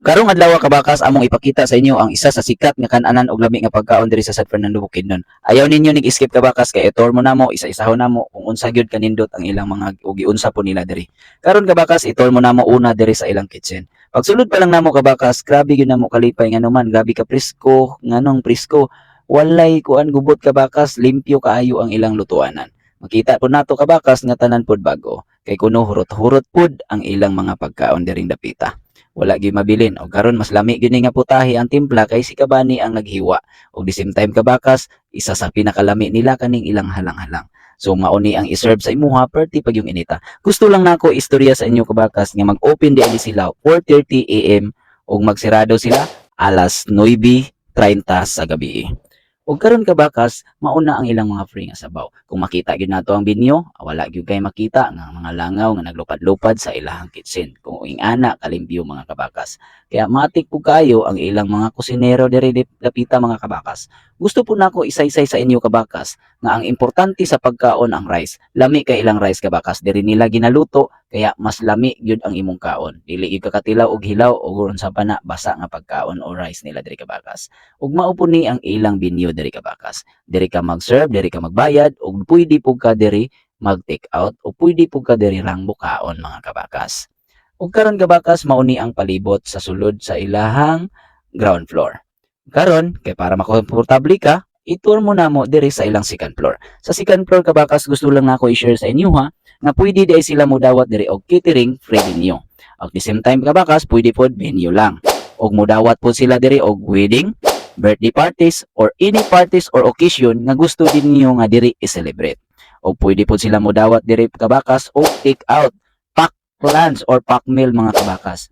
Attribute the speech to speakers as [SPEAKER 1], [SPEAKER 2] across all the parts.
[SPEAKER 1] Karong adlaw kabakas among ipakita sa inyo ang isa sa sikat nga kan-anan og lami nga pagkaon diri sa San Fernando Bukidnon. Ayaw ninyo nig-skip kabakas kay itor mo namo isa-isahon namo kung unsa gyud kanindot ang ilang mga ug giunsa po nila diri. Karon kabakas itor mo namo una diri sa ilang kitchen. Pagsulod pa lang namo kabakas, grabe gyud namo kalipay nga naman, grabe ka presko, nganong presko. Walay kuan gubot kabakas, limpyo kaayo ang ilang lutuanan. Makita po nato kabakas nga tanan pod bago kay kuno hurot-hurot pod ang ilang mga pagkaon diring dapita. Wala gyud mabilin og karon mas lami gyud nga putahe ang timpla kay si Kabani ang naghiwa og the same time kabakas isa sa pinakalami nila kaning ilang halang-halang. So mauni ang iserve sa imuha perti pag yung inita. Gusto lang nako istorya sa inyo kabakas nga mag-open di sila 4:30 AM ug magsirado sila alas 9:30 sa gabi. Ug karon kabakas, mauna ang ilang mga free nga sabaw. Kung makita gyud nato ang binyo, wala gyud kay makita nga mga langaw nga naglupad-lupad sa ilahang kitchen. Kung uing ana kalimpyo mga kabakas. Kaya matik po kayo ang ilang mga kusinero diri dapita mga kabakas. Gusto po nako isaysay sa inyo kabakas nga ang importante sa pagkaon ang rice. Lami kay ilang rice kabakas diri nila ginaluto kaya mas lami gyud ang imong kaon. Dili gyud kakatilaw og hilaw og unsa pa na basa nga pagkaon o rice nila diri kabakas. Ug mao po ni ang ilang binyo diri kabakas. Diri ka mag-serve, diri ka magbayad ug pwede po ka diri mag-take out o pwede po ka diri lang bukaon mga kabakas. Ug karon kabakas mauni ang palibot sa sulod sa ilahang ground floor. Karon kay para makomportable ka, itur mo namo diri sa ilang second floor. Sa second floor kabakas gusto lang nako i-share sa inyo ha nga pwede di sila modawat diri og catering free venue. At the same time kabakas pwede pod venue lang. Og modawat po sila diri og wedding, birthday parties or any parties or occasion nga gusto din niyo nga diri i-celebrate. O pwede po sila modawat diri kabakas o take out, pack lunch or pack meal mga kabakas.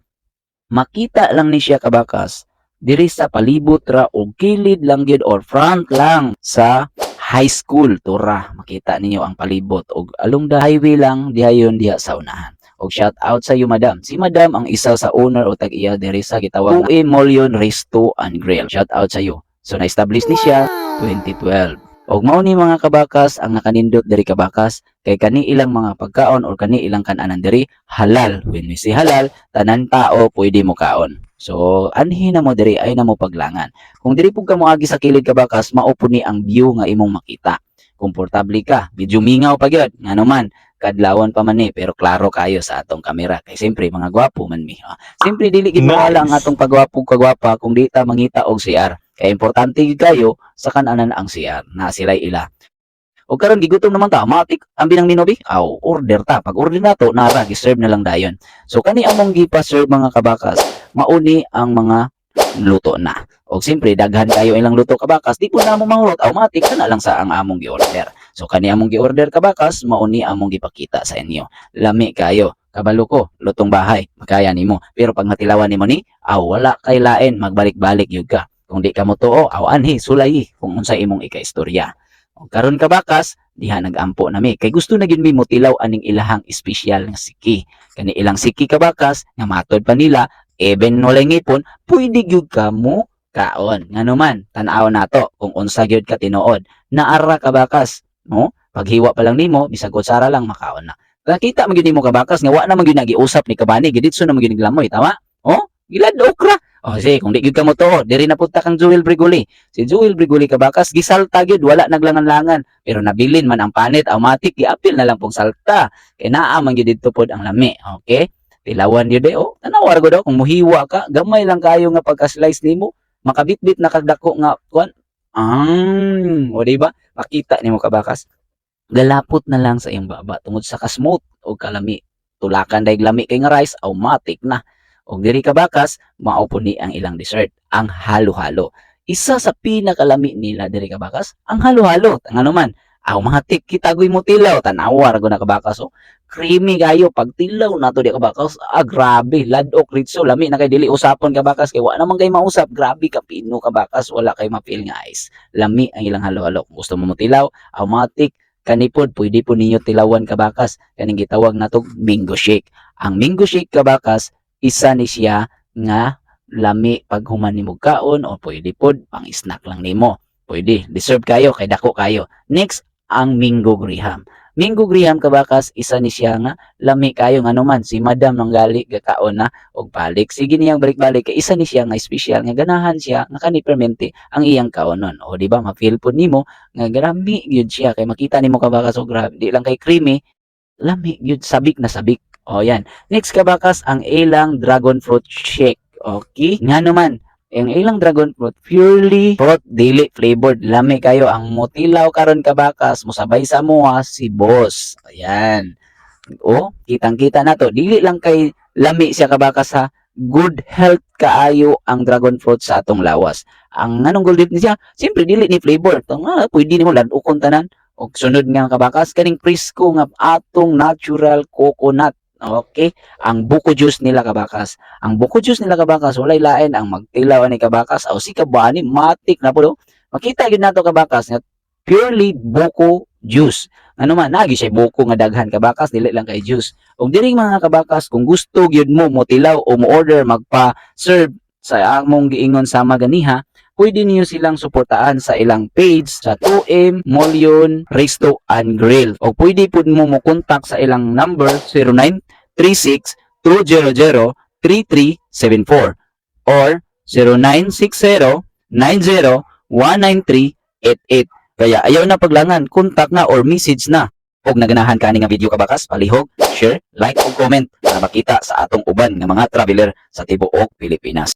[SPEAKER 1] Makita lang ni siya kabakas diri sa palibot ra o kilid lang gyud or front lang sa high school tura. Makita ninyo ang palibot og along the highway lang dihayon diha sa unahan. Og shout out sa iyo madam. Si madam ang isa sa owner o tag-iya diri sa gitawag na Emolion Resto and Grill. Shout out sa iyo. So na-establish ni siya 2012. Og mao ni mga kabakas ang nakanindot diri kabakas kay kani ilang mga pagkaon or kani ilang kan-anan diri halal. When we say halal, tanan tao pwede mo kaon. So anhi na mo diri ay na mo paglangan. Kung diri pug ka moagi sa kilid kabakas, mao po ni ang view nga imong makita. Komportable ka, medyo mingaw pa gyud. Ngano man, kadlawon pa man ni pero klaro kayo sa atong kamera kay siyempre mga gwapo man mi. Siyempre dili gid mawala ang atong pagwapo kagwapa kung di ta mangita og CR. Kaya importante gid kayo sa kan-anan ang CR na sila ila. O karon gigutom naman ta, matik ang binang minobi. Aw, order ta. Pag order nato, nara gi-serve na lang dayon. So kani among gipa-serve mga kabakas, mauni ang mga luto na. O siyempre daghan kayo ilang luto kabakas, di po na mo mahurot, automatic na lang sa ang among gi-order. So kani among gi-order kabakas, mauni among gipakita sa inyo. Lami kayo. Kabalo ko, lutong bahay, makaya nimo. Pero pag matilawan nimo ni, wala kay lain, magbalik-balik yun ka. Kung di ka mo tuo, anhi, sulay, kung unsa imong ika-istorya. Karon kabakas, diha nag-ampo nami. Kay gusto na gyud mi motilaw aning ilahang espesyal nga siki. Kani ilang siki kabakas, nga matod pa nila, even walay ngipon, pwede gyud ka mo kaon. Ngano man, tan-aw nato kung unsa gyud ka tinuod. Naara kabakas, no? Paghiwa pa lang nimo, bisag kutsara lang makaon na. Nakita man gyud nimo kabakas nga wa na man gyud nagiusap ni Kabani, giditso na man gyud naglamoy, tama? Oh, gilad okra. Sige, kung di gyud ka mo tuo, diri na punta kang Joel Brigoli. Si Joel Brigoli kabakas gisalta gyud, wala naglangan-langan. Pero nabilin man ang panit, automatic giapil na lang pong salta. Kay naa man gyud didto pod ang lami, okay? Tilawan gyud tanawar gud kung muhiwa ka, gamay lang kayo nga pagka-slice nimo, makabitbit na kagdako nga kuan. O di ba? Makita nimo kabakas. Galapot na lang sa iyong baba tungod sa kasmooth o kalami. Tulakan dayeg lami kay nga rice, automatic na. Og diri kabakas, mao po ni ang ilang dessert, ang halo-halo. Isa sa pinakalami nila diri kabakas, ang halo-halo. Ngano man, mga tip kita goy mo tilaw, tanawar go na kabakas. Creamy kayo pag tilaw nato di kabakas. Grabe, ladok ritso lami na kay dili usapon kabakas kay wa naman kay mausap. Grabe ka pino kabakas, wala kay mapil nga ice. Lami ang ilang halo-halo. Kung gusto mo tilaw, automatic kanipod pwede po ninyo tilawan kabakas. Kaning gitawag nato mango shake. Ang mango shake kabakas, isa ni siya nga lami pag human nimo kaon o pwede pod pang snack lang nimo. Pwede, deserve kayo kay dako kayo. Next, ang Mingo Graham. Mingo Graham kabakas isa ni siya nga lami kayo nga naman si Madam nang gali gakaon na og balik. Sige niyang balik-balik kay isa ni siya nga special nga ganahan siya nga kani permente ang iyang kaonon. O di ba ma-feel pud nimo nga grabe gyud siya kay makita nimo kabakas og grabe di lang kay creamy, lami gyud sabik na sabik. O yan. Next kabakas ang ilang dragon fruit shake. Okay? Nga naman ang ilang dragon fruit purely fruit dili flavored lami kayo ang motilaw karon kabakas musabay sa moa si boss. Ayan. O kitang-kita na to dili lang kay lami siya kabakas sa good health kaayo ang dragon fruit sa atong lawas. Ang anong gold niya siyempre dili ni flavor to nga pwede nimo ladukon tanan og sunod nga kabakas kaning presko nga atong natural coconut. Okay, ang buko juice nila kabakas. Ang buko juice nila kabakas walay lain ang magtilaw ni kabakas o si kabani matik na pulo. Makita gyud nato kabakas nga purely buko juice. Ano man nagi siya buko nga daghan kabakas dili lang kay juice. Ug diring mga kabakas kung gusto gyud mo motilaw o mo order magpa-serve sa among giingon sama ganiha, pwede niyo silang suportahan sa ilang page sa 2M Molyon Resto and Grill. O pwede po mo mo-contact sa ilang number 0936-200-3374 or 0960-90-19388. Kaya ayaw na paglangan, contact na or message na. Og naganahan ka nga video kabakas, palihog, share, like ug comment para makita sa atong uban nga mga traveler sa tibuok Pilipinas.